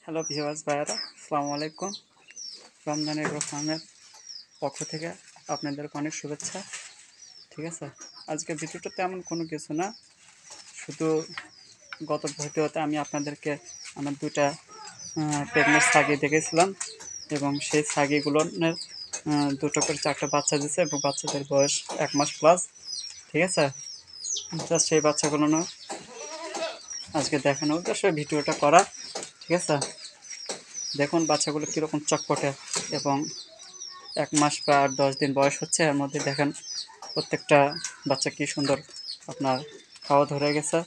Hello viewers ভাইয়ারা, আসসালামু আলাইকুম। রমজান এগ্রো ফার্মের পক্ষ থেকে আপনাদের অনেক শুভেচ্ছা। ঠিক আছে, আজকে ভিডিওটা তেমন কোনো কিছু না, শুধু গত ভিডিওতে আমি আপনাদেরকে আমার দুইটা প্রেগনেন্ট ছাগি দেখেছিলাম এবং সেই ছাগিগুলোর দুটো করে চারটা বাচ্চা দিচ্ছে এবং বাচ্চাদের বয়স 1 মাস প্লাস। ঠিক আছে, জাস্ট সেই বাচ্চাগুলো না আজকে দেখানোর উদ্দেশ্যে ভিডিওটা করা। ঠিক আছে, দেখুন বাচ্চাগুলো কীরকম চটপটে এবং 1 মাস বা 10 দিন বয়স হচ্ছে। এর মধ্যে দেখেন প্রত্যেকটা বাচ্চা কি সুন্দর আপনার খাওয়া ধরে গেছে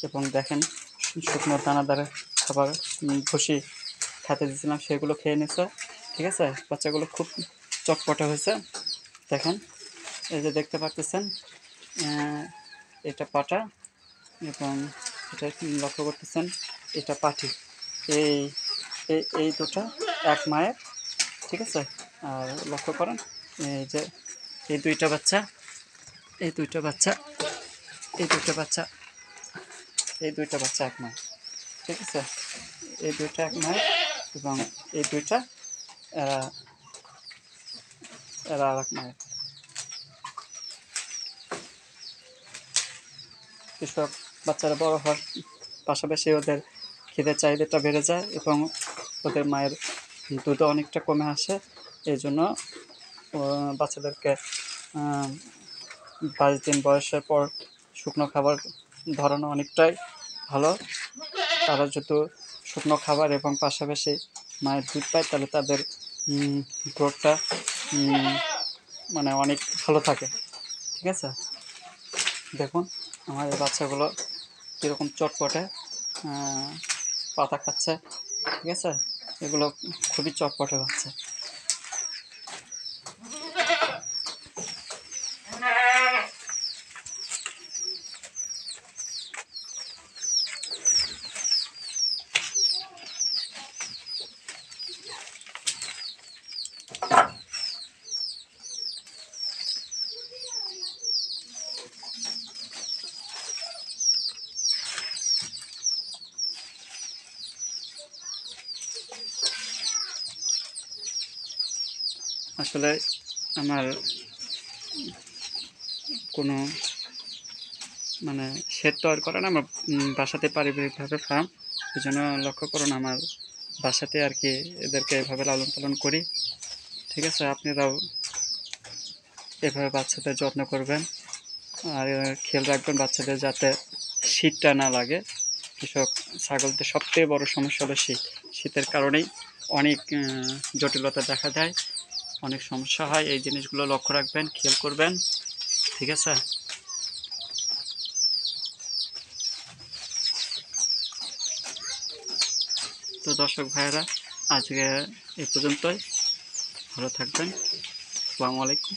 এবং দেখেন শুকনো দানাদার খাবার ভুসি খেতে দিয়েছিলাম, সেগুলো খেয়ে নিচ্ছে। ঠিক আছে, বাচ্চাগুলো খুব চটপটে হয়েছে। দেখেন, এই যে দেখতে পাচ্ছেন, এটা পাটা এবং এটা লক্ষ্য করতেছেন, এটা পাটি। এই এই দুটা এক মায়ের। ঠিক আছে, আর লক্ষ্য করেন এই যে এই দুইটা বাচ্চা, এই দুইটা বাচ্চা, এই দুইটা বাচ্চা, এই দুইটা বাচ্চা এক মায়ের। ঠিক আছে, এই দুইটা এক মায়ের এবং এই দুইটা এরা এরা আর এক মায়ের। কৃষক বাচ্চারা বড় হওয়ার পাশাপাশি ওদের খিদের চাহিদাটা বেড়ে যায় এবং ওদের মায়ের দুধও অনেকটা কমে আসে। এই জন্য বাচ্চাদেরকে 22 দিন বয়সের পর শুকনো খাবার ধরানো অনেকটাই ভালো। তারা যদি শুকনো খাবার এবং পাশাপাশি মায়ের দুধ পায় তাহলে তাদের গ্রোথটা মানে অনেক ভালো থাকে। ঠিক আছে, দেখুন আমার এই বাচ্চাগুলো কীরকম চটপটে পাতা খাচ্ছে। ঠিক আছে, এগুলো খুবই চটপটে বাচ্চা। আসলে আমার কোনো মানে শেড তৈরি করা না, আমার বাসাতে পারিবারিকভাবে ফার্ম। এই জন্য লক্ষ্য করুন আমার বাসাতে আর কি এদেরকে এভাবে লালন পালন করি। ঠিক আছে, আপনারাও এভাবে বাচ্চাদের যত্ন করবেন আর খেয়াল রাখবেন বাচ্চাদের যাতে শীতটা না লাগে। কৃষক ছাগলদের সবথেকে বড় সমস্যা হলো শীত। শীতের কারণেই অনেক জটিলতা দেখা দেয়, অনেক সমস্যা হয়। এই জিনিসগুলো লক্ষ্য রাখবেন, খেয়াল করবেন। ঠিক আছে, তো দর্শক ভাইয়েরা, আজকে এই পর্যন্তই। ভালো থাকবেন। আসসালামু আলাইকুম।